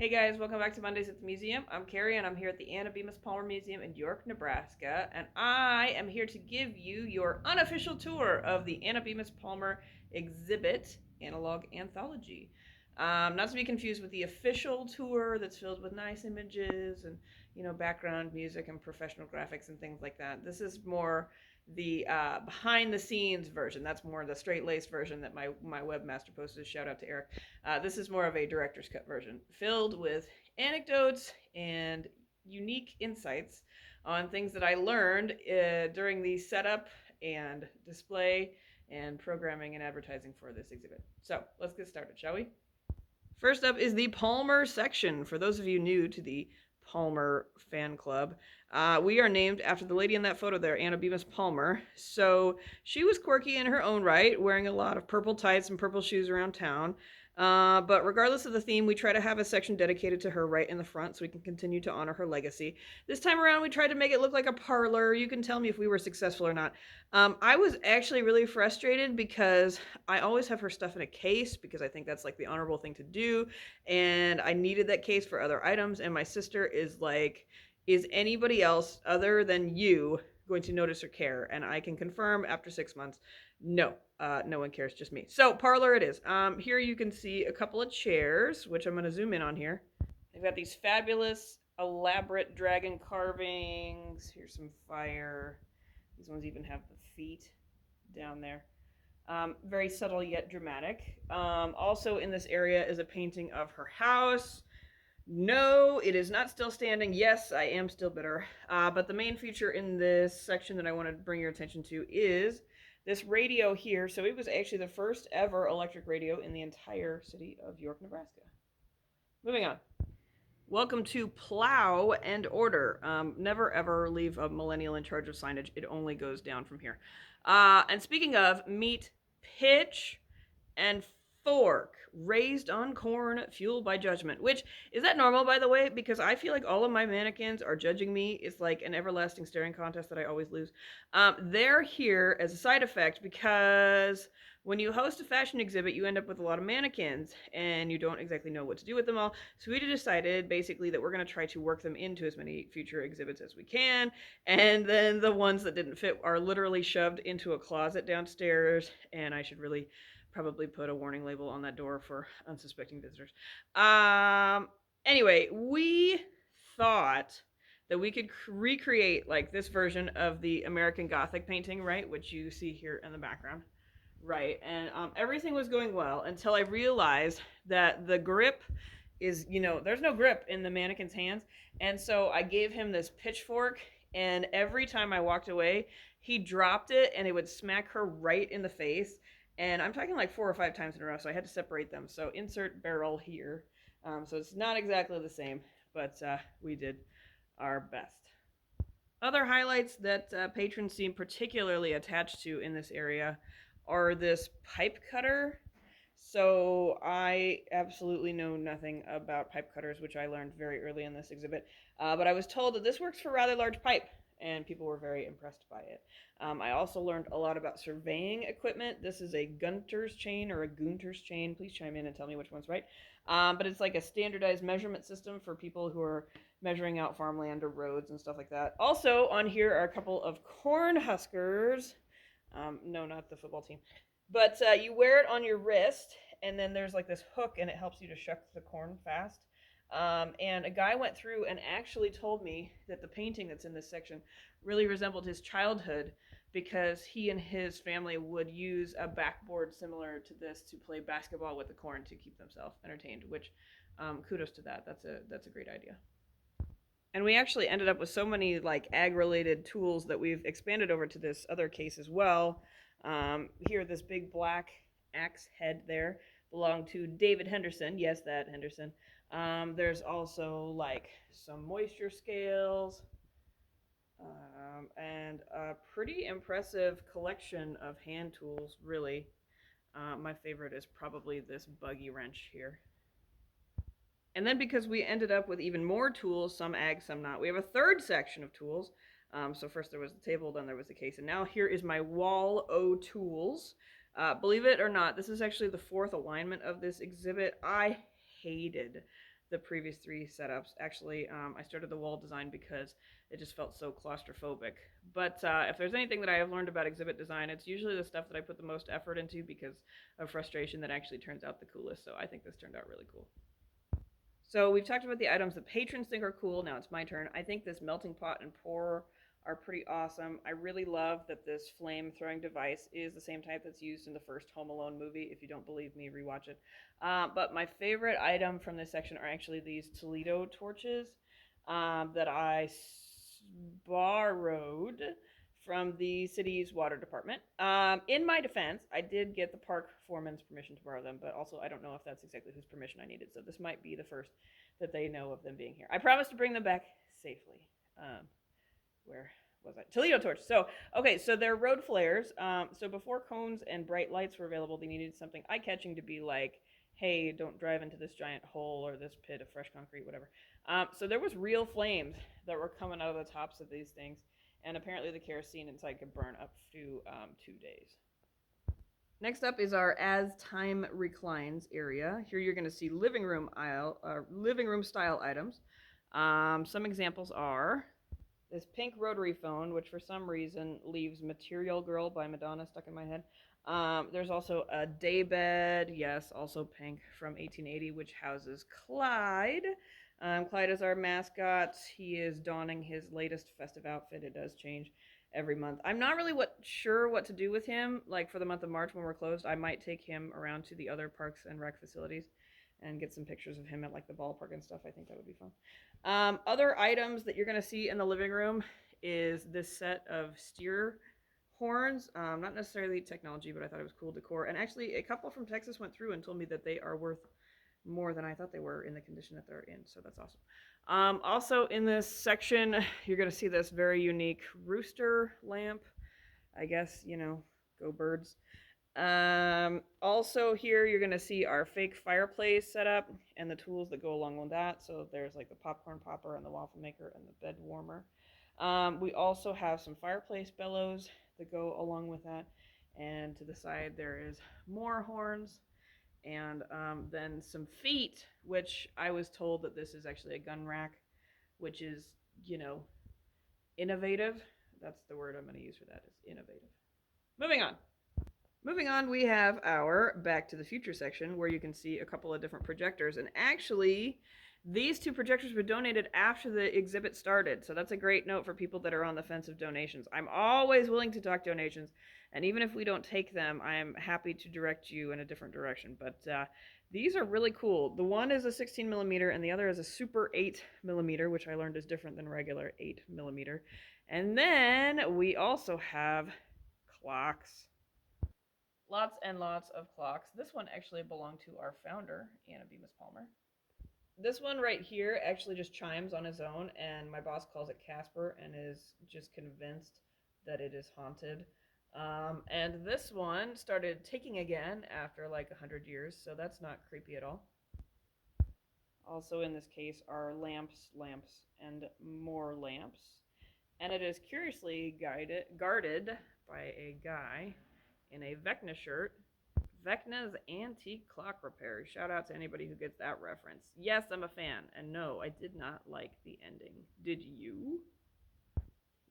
Hey guys, welcome back to Mondays at the Museum. I'm Carrie and I'm here at the Anna Palmer Museum in York, Nebraska, and I am here to give you your unofficial tour of the Anna Palmer exhibit, Analog Anthology. Not to be confused with the official tour that's filled with nice images and background music and professional graphics and things like that. This is more the behind the scenes version. That's more the straight laced version that my webmaster posted. Shout out to Eric. This is more of a director's cut version, filled with anecdotes and unique insights on things that I learned during the setup and display and programming and advertising for this exhibit. So let's get started, shall we? First up is the Palmer section. For those of you new to the Palmer fan club, we are named after the lady in that photo there, Anna Palmer. So she was quirky in her own right, wearing a lot of purple tights and purple shoes around town. But regardless of the theme, we try to have a section dedicated to her right in the front so we can continue to honor her legacy. This time around, we tried to make it look like a parlor. You can tell me if we were successful or not. I was actually really frustrated because I always have her stuff in a case because I think that's like the honorable thing to do. And I needed that case for other items. And my sister is like, is anybody else other than you going to notice or care? And I can confirm after 6 months, no, no one cares, just me. So parlor it is. Here you can see a couple of chairs, which I'm going to zoom in on here. They've got these fabulous, elaborate dragon carvings. Here's some fire. These ones even have the feet down there. Very subtle yet dramatic. Also in this area is a painting of her house. No, it is not still standing. Yes, I am still bitter. But the main feature in this section that I want to bring your attention to is this radio here. So it was actually the first ever electric radio in the entire city of York, Nebraska. Moving on. Welcome to Plow and Order. Never ever leave a millennial in charge of signage. It only goes down from here. And speaking of, meet Pitch and Fork, raised on corn, fueled by judgment. Which, is that normal, by the way? Because I feel like all of my mannequins are judging me. It's like an everlasting staring contest that I always lose. They're here as a side effect because when you host a fashion exhibit, you end up with a lot of mannequins and you don't exactly know what to do with them all. So we decided basically that we're going to try to work them into as many future exhibits as we can. And then the ones that didn't fit are literally shoved into a closet downstairs. And I should really probably put a warning label on that door for unsuspecting visitors. Anyway, we thought that we could recreate like this version of the American Gothic painting, right, which you see here in the background. Right, and everything was going well until I realized that the grip is, there's no grip in the mannequin's hands. And so I gave him this pitchfork, and every time I walked away, he dropped it and it would smack her right in the face. And I'm talking like 4 or 5 times in a row, so I had to separate them. So insert barrel here. So it's not exactly the same, but we did our best. Other highlights that patrons seem particularly attached to in this area are this pipe cutter. So I absolutely know nothing about pipe cutters, which I learned very early in this exhibit. But I was told that this works for rather large pipe, and people were very impressed by it. I also learned a lot about surveying equipment. This is a Gunter's chain or a Gunter's chain. Please chime in and tell me which one's right. But it's like a standardized measurement system for people who are measuring out farmland or roads and stuff like that. Also on here are a couple of corn huskers. No, not the football team. But you wear it on your wrist, and then there's like this hook, and it helps you to shuck the corn fast. And a guy went through and actually told me that the painting that's in this section really resembled his childhood because he and his family would use a backboard similar to this to play basketball with the corn to keep themselves entertained, which kudos to that. That's a great idea. And we actually ended up with so many like ag-related tools that we've expanded over to this other case as well. Here, this big black axe head there belonged to David Henderson. Yes, that Henderson. There's also like some moisture scales and a pretty impressive collection of hand tools, really. My favorite is probably this buggy wrench here. And then because we ended up with even more tools, some ag, some not, we have a third section of tools. So first there was the table, then there was the case. And now here is my wall O tools. Believe it or not, this is actually the 4th alignment of this exhibit. I hated the previous three setups. Actually, I started the wall design because it just felt so claustrophobic. But if there's anything that I have learned about exhibit design, it's usually the stuff that I put the most effort into because of frustration that actually turns out the coolest. So I think this turned out really cool. So we've talked about the items that patrons think are cool. Now it's my turn. I think this melting pot and pour are pretty awesome. I really love that this flame throwing device is the same type that's used in the first Home Alone movie. If you don't believe me, rewatch it. But my favorite item from this section are actually these Toledo torches that I borrowed from the city's water department. In my defense, I did get the park foreman's permission to borrow them, but also I don't know if that's exactly whose permission I needed. So this might be the first that they know of them being here. I promise to bring them back safely. Where was I? Toledo torch. So, okay, so they're road flares. So before cones and bright lights were available, they needed something eye-catching to be like, hey, don't drive into this giant hole or this pit of fresh concrete, whatever. So there was real flames that were coming out of the tops of these things, and apparently the kerosene inside could burn up to 2 days. Next up is our As Time Reclines area. Here you're going to see living room style items. Some examples are this pink rotary phone, which for some reason leaves Material Girl by Madonna stuck in my head. There's also a daybed, yes, also pink, from 1880, which houses Clyde. Clyde is our mascot. He is donning his latest festive outfit. It does change every month. I'm not really sure what to do with him. Like for the month of March when we're closed, I might take him around to the other parks and rec facilities and get some pictures of him at like the ballpark and stuff. I think that would be fun. Other items that you're going to see in the living room is this set of steer horns. Not necessarily technology, but I thought it was cool decor. And actually, a couple from Texas went through and told me that they are worth more than I thought they were in the condition that they're in. So that's awesome. Also in this section, you're going to see this very unique rooster lamp. I guess, go birds. Also here you're going to see our fake fireplace setup and the tools that go along with that. So there's like the popcorn popper and the waffle maker and the bed warmer. We also have some fireplace bellows that go along with that. And to the side there is more horns and then some feet, which I was told that this is actually a gun rack, which is, innovative. That's the word I'm going to use for that, is innovative. Moving on, we have our Back to the Future section where you can see a couple of different projectors. And actually, these two projectors were donated after the exhibit started. So that's a great note for people that are on the fence of donations. I'm always willing to talk donations. And even if we don't take them, I am happy to direct you in a different direction. But these are really cool. The one is a 16 millimeter and the other is a Super 8 millimeter, which I learned is different than regular 8 millimeter. And then we also have clocks. Lots and lots of clocks. This one actually belonged to our founder, Anna Bemis Palmer. This one right here actually just chimes on his own, and my boss calls it Casper and is just convinced that it is haunted. And this one started ticking again after like 100 years, so that's not creepy at all. Also in this case are lamps, and more lamps. And it is curiously guarded by a guy in a Vecna shirt. Vecna's Antique Clock Repair. Shout out to anybody who gets that reference. Yes, I'm a fan. And no, I did not like the ending. Did you?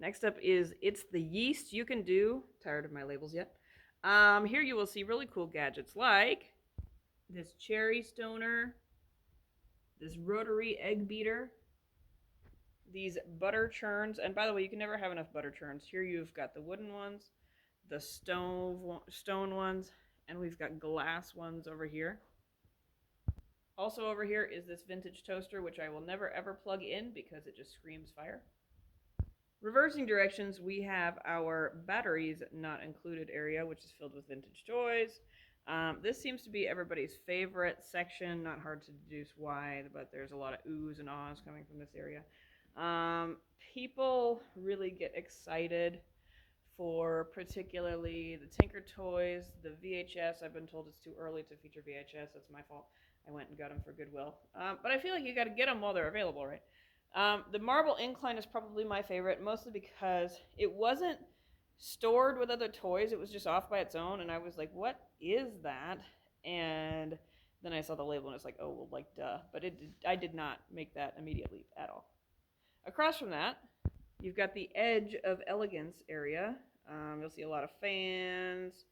Next up is It's the Yeast You Can Do. Tired of my labels yet? Here you will see really cool gadgets like this cherry stoner, this rotary egg beater, these butter churns. And by the way, you can never have enough butter churns. Here you've got the wooden ones, the stone ones, and we've got glass ones over here. Also over here is this vintage toaster, which I will never ever plug in because it just screams fire. Reversing directions, we have our batteries not included area, which is filled with vintage toys. This seems to be everybody's favorite section. Not hard to deduce why, but there's a lot of oohs and ahs coming from this area. People really get excited for particularly the Tinker Toys, the VHS. I've been told it's too early to feature VHS. That's my fault. I went and got them for Goodwill. But I feel like you got to get them while they're available, right? The Marble Incline is probably my favorite, mostly because it wasn't stored with other toys. It was just off by its own, and I was like, what is that? And Then I saw the label and it's like, oh, well, like, duh. But I did not make that immediate leap at all. Across from that, you've got the Edge of Elegance area. You'll see a lot of fans,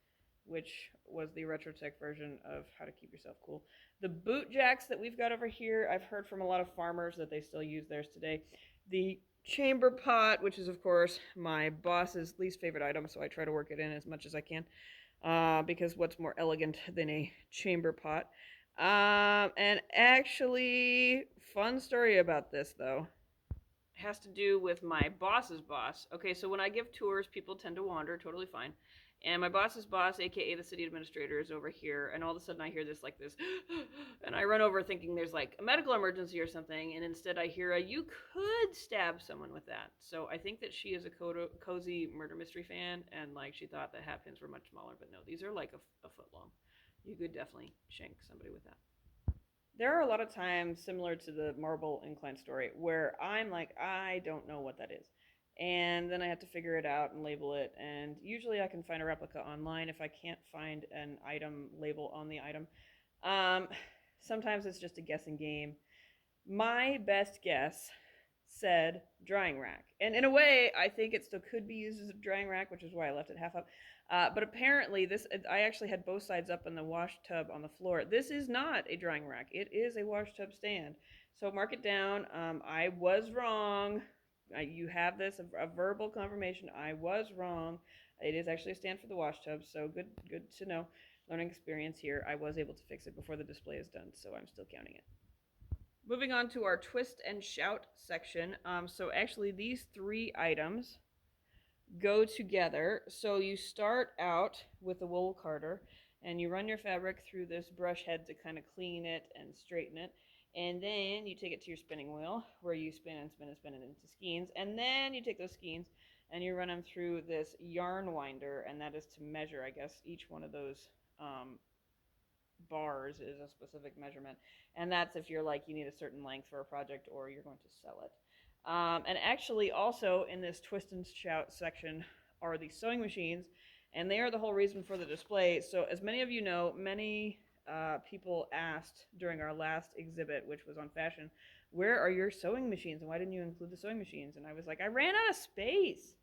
which was the Retrotech version of How to Keep Yourself Cool. The boot jacks that we've got over here, I've heard from a lot of farmers that they still use theirs today. The chamber pot, which is, of course, my boss's least favorite item, so I try to work it in as much as I can, because what's more elegant than a chamber pot? And actually, fun story about this, though, has to do with my boss's boss. Okay, so when I give tours, people tend to wander, totally fine. And my boss's boss, aka the city administrator, is over here, and all of a sudden I hear this, and I run over thinking there's like a medical emergency or something, and instead I hear you could stab someone with that. So I think that she is a cozy murder mystery fan, and like she thought the hat pins were much smaller, but no, these are like a foot long. You could definitely shank somebody with that. There are a lot of times similar to the marble incline story where I'm like, I don't know what that is. And then I have to figure it out and label it. And usually I can find a replica online if I can't find an item label on the item. Um, Sometimes it's just a guessing game. My best guess said drying rack. And in a way, I think it still could be used as a drying rack, which is why I left it half up. But apparently, I actually had both sides up in the wash tub on the floor. This is not a drying rack. It is a wash tub stand. So mark it down. I was wrong. You have this, a verbal confirmation. I was wrong. It is actually a stand for the wash tub. So good to know. Learning experience here. I was able to fix it before the display is done, so I'm still counting it. Moving on to our twist and shout section. So actually these three items go together. So you start out with a wool carder and you run your fabric through this brush head to kind of clean it and straighten it. And then you take it to your spinning wheel where you spin and spin and spin it into skeins. And then you take those skeins and you run them through this yarn winder, and that is to measure, I guess, each one of those bars is a specific measurement, and that's if you're like you need a certain length for a project or you're going to sell it. And actually also in this twist and shout section are the sewing machines, and they are the whole reason for the display. So as many of you know, many people asked during our last exhibit, which was on fashion, where are your sewing machines and why didn't you include the sewing machines? And I was like, I ran out of space.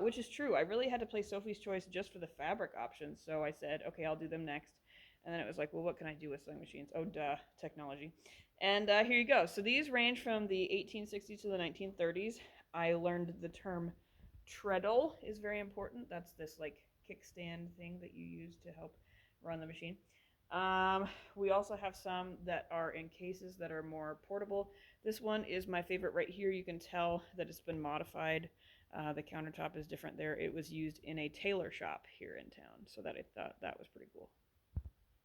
Which is true. I really had to play Sophie's Choice just for the fabric options, so I said, okay, I'll do them next. And then it was like, well, what can I do with sewing machines? Oh, duh, technology. And here you go. So these range from the 1860s to the 1930s. I learned the term treadle is very important. That's this like kickstand thing that you use to help run the machine. We also have some that are in cases that are more portable. This one is my favorite right here. You can tell that it's been modified. The countertop is different there. It was used in a tailor shop here in town, so that I thought that was pretty cool.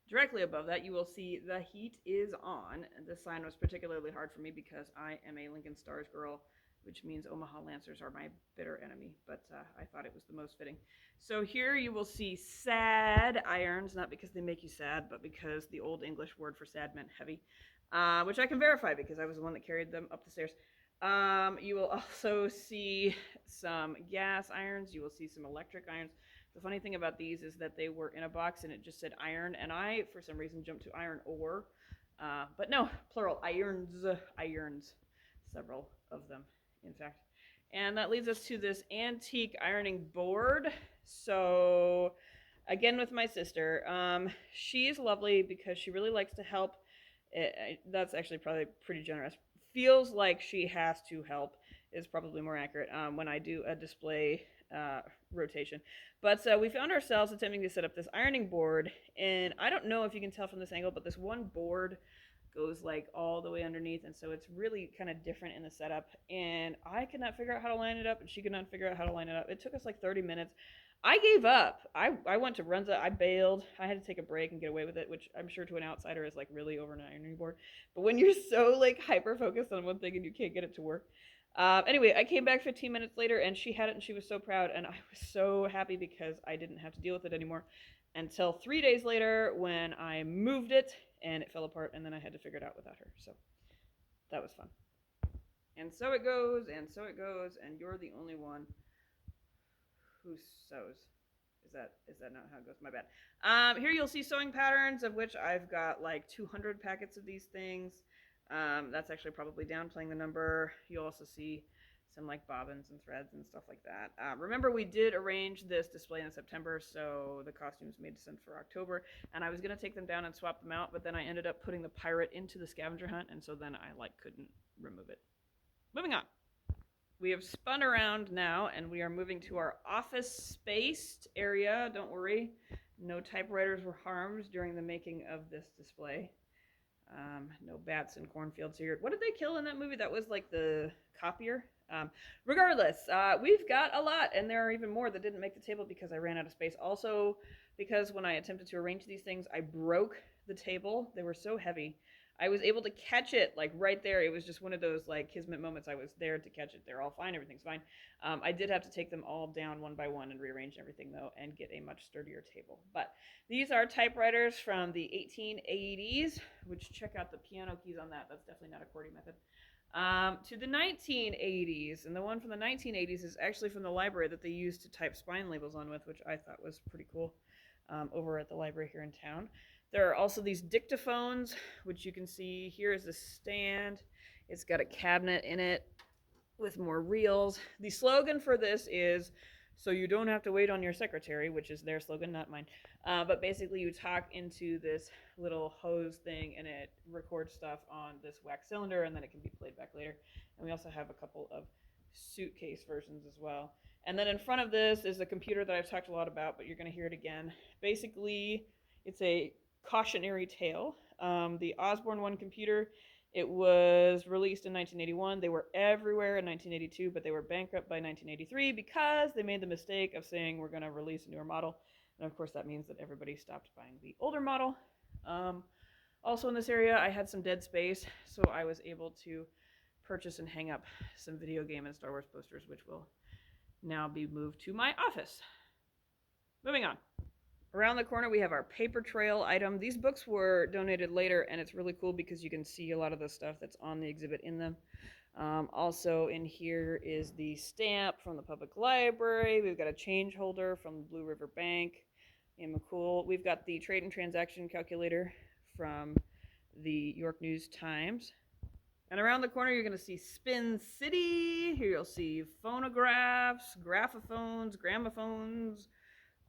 Directly above that, you will see the heat is on. This sign was particularly hard for me because I am a Lincoln Stars girl, which means Omaha Lancers are my bitter enemy, but I thought it was the most fitting. So here you will see sad irons, not because they make you sad, but because the old English word for sad meant heavy, which I can verify because I was the one that carried them up the stairs. You will also see some gas irons. You will see some electric irons. The funny thing about these is that they were in a box and it just said iron, and I, for some reason, jumped to iron ore. But no, plural, irons, several of them, in fact. And that leads us to this antique ironing board. So, again, with my sister, she's lovely because she really likes to help. That's actually probably pretty generous. Feels like she has to help is probably more accurate when I do a display rotation. But we found ourselves attempting to set up this ironing board, and I don't know if you can tell from this angle, but this one board goes like all the way underneath, and so it's really kind of different in the setup, and I could not figure out how to line it up, and she could not figure out how to line it up. It took us like 30 minutes. I gave up. I went to Runza. I bailed. I had to take a break and get away with it, which I'm sure to an outsider is like really over an ironing board. But when you're so like hyper focused on one thing and you can't get it to work. Anyway, I came back 15 minutes later and she had it and she was so proud, and I was so happy because I didn't have to deal with it anymore until 3 days later when I moved it and it fell apart, and then I had to figure it out without her. So that was fun. And so it goes, and so it goes, and you're the only one who sews. Is that not how it goes? My bad. Here you'll see sewing patterns, of which I've got like 200 packets of these things. That's actually probably downplaying the number. You'll also see some like bobbins and threads and stuff like that. Remember, we did arrange this display in September, so the costumes made sense for October, and I was gonna take them down and swap them out, but then I ended up putting the pirate into the scavenger hunt, and so then I like couldn't remove it. Moving on. We have spun around now, and we are moving to our office spaced area. Don't worry, no typewriters were harmed during the making of this display. No bats in cornfields here. What did they kill in that movie? That was like the copier. Regardless, we've got a lot, and there are even more that didn't make the table because I ran out of space. Also, because when I attempted to arrange these things, I broke the table. They were so heavy. I was able to catch it like right there. It was just one of those like kismet moments. I was there to catch it. They're all fine. Everything's fine. I did have to take them all down one by one and rearrange everything though and get a much sturdier table. But these are typewriters from the 1880s, which check out the piano keys on that. That's definitely not a QWERTY method. To the 1980s, and the one from the 1980s is actually from the library that they used to type spine labels on with, which I thought was pretty cool, over at the library here in town. There are also these dictaphones, which you can see here is the stand. It's got a cabinet in it with more reels. The slogan for this is, so you don't have to wait on your secretary, which is their slogan, not mine. But basically you talk into this little hose thing and it records stuff on this wax cylinder and then it can be played back later. And we also have a couple of suitcase versions as well. And then in front of this is a computer that I've talked a lot about, but you're going to hear it again. Basically, it's a cautionary tale. The Osborne 1 computer, it was released in 1981. They were everywhere in 1982, but they were bankrupt by 1983 because they made the mistake of saying we're going to release a newer model. And of course, that means that everybody stopped buying the older model. Also in this area, I had some dead space, so I was able to purchase and hang up some video game and Star Wars posters, which will now be moved to my office. Moving on. Around the corner, we have our paper trail item. These books were donated later, and it's really cool because you can see a lot of the stuff that's on the exhibit in them. Also in here is the stamp from the public library. We've got a change holder from the Blue River Bank in McCool. We've got the trade and transaction calculator from the York News Times. And around the corner, you're going to see Spin City. Here you'll see phonographs, graphophones, gramophones,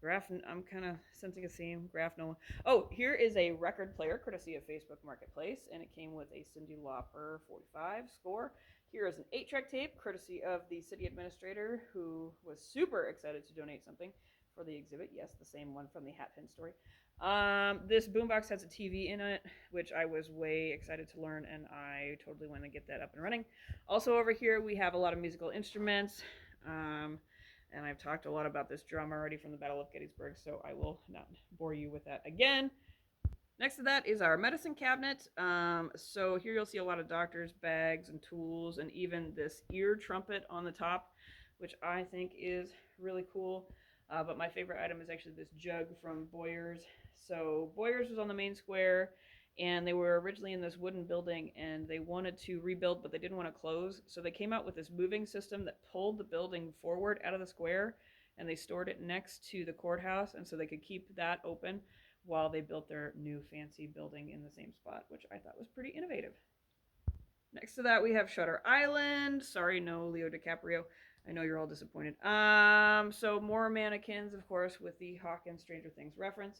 I'm kind of sensing a theme. Graph-Nola. Oh, here is a record player, courtesy of Facebook Marketplace, and it came with a Cyndi Lauper 45 score. Here is an 8-track tape, courtesy of the city administrator, who was super excited to donate something for the exhibit. Yes, the same one from the Hatpin story. This boombox has a TV in it, which I was way excited to learn, and I totally want to get that up and running. Also over here, we have a lot of musical instruments. And I've talked a lot about this drum already from the Battle of Gettysburg, so I will not bore you with that again. Next to that is our medicine cabinet. So here you'll see a lot of doctors' bags and tools, and even this ear trumpet on the top, which I think is really cool. But my favorite item is actually this jug from Boyers. So Boyers was on the main square, and they were originally in this wooden building, and they wanted to rebuild, but they didn't want to close. So they came out with this moving system that pulled the building forward out of the square, and they stored it next to the courthouse, and so they could keep that open while they built their new fancy building in the same spot, which I thought was pretty innovative. Next to that, we have Shutter Island. Sorry, no Leo DiCaprio. I know you're all disappointed. So more mannequins, of course, with the Hawk and Stranger Things reference.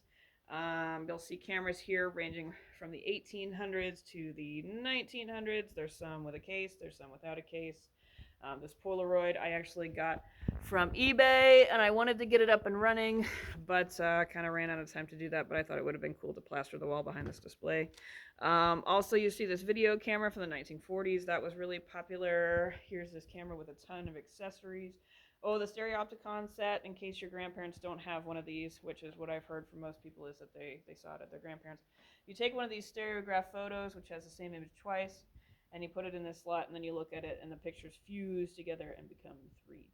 You'll see cameras here ranging from the 1800s to the 1900s. There's some with a case, there's some without a case. This Polaroid I actually got from eBay, and I wanted to get it up and running, but kind of ran out of time to do that, but I thought it would have been cool to plaster the wall behind this display. Also, you see this video camera from the 1940s. That was really popular. Here's this camera with a ton of accessories. Oh, the Stereopticon set, in case your grandparents don't have one of these, which is what I've heard from most people, is that they saw it at their grandparents. You take one of these stereograph photos, which has the same image twice, and you put it in this slot, and then you look at it, and the pictures fuse together and become 3D.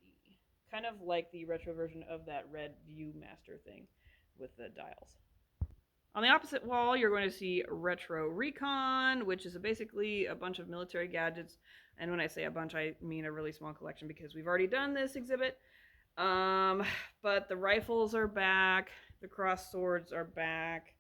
Kind of like the retro version of that red Viewmaster thing with the dials. On the opposite wall, you're going to see Retro Recon, which is basically a bunch of military gadgets. And when I say a bunch, I mean a really small collection because we've already done this exhibit. But the rifles are back. The cross swords are back.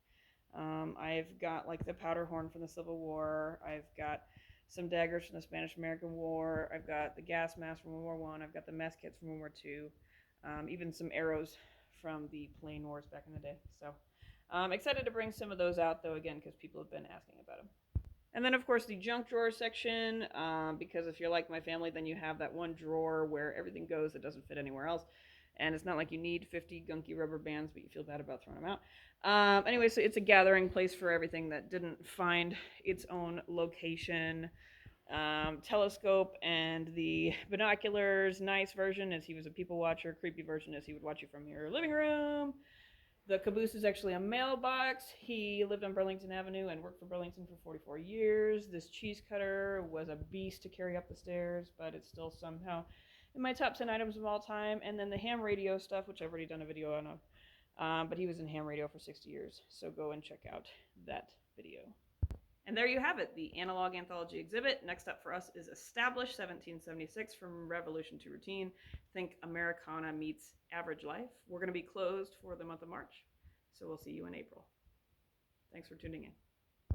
I've got like the powder horn from the Civil War. I've got some daggers from the Spanish American War. I've got the gas mask from World War One. I've got the mess kits from World War Two. Even some arrows from the Plain Wars back in the day. So I'm excited to bring some of those out though again because people have been asking about them. And then, of course, the junk drawer section, because if you're like my family, then you have that one drawer where everything goes that doesn't fit anywhere else. And it's not like you need 50 gunky rubber bands, but you feel bad about throwing them out. Anyway, so it's a gathering place for everything that didn't find its own location. Telescope and the binoculars, nice version is he was a people watcher, creepy version is he would watch you from your living room. The caboose is actually a mailbox. He lived on Burlington Avenue and worked for Burlington for 44 years. This cheese cutter was a beast to carry up the stairs, but it's still somehow in my top 10 items of all time. And then the ham radio stuff, which I've already done a video on, but he was in ham radio for 60 years. So go and check out that video. And there you have it, the Analog Anthology exhibit. Next up for us is Established 1776 from Revolution to Routine. Think Americana meets average life. We're going to be closed for the month of March, so we'll see you in April. Thanks for tuning in.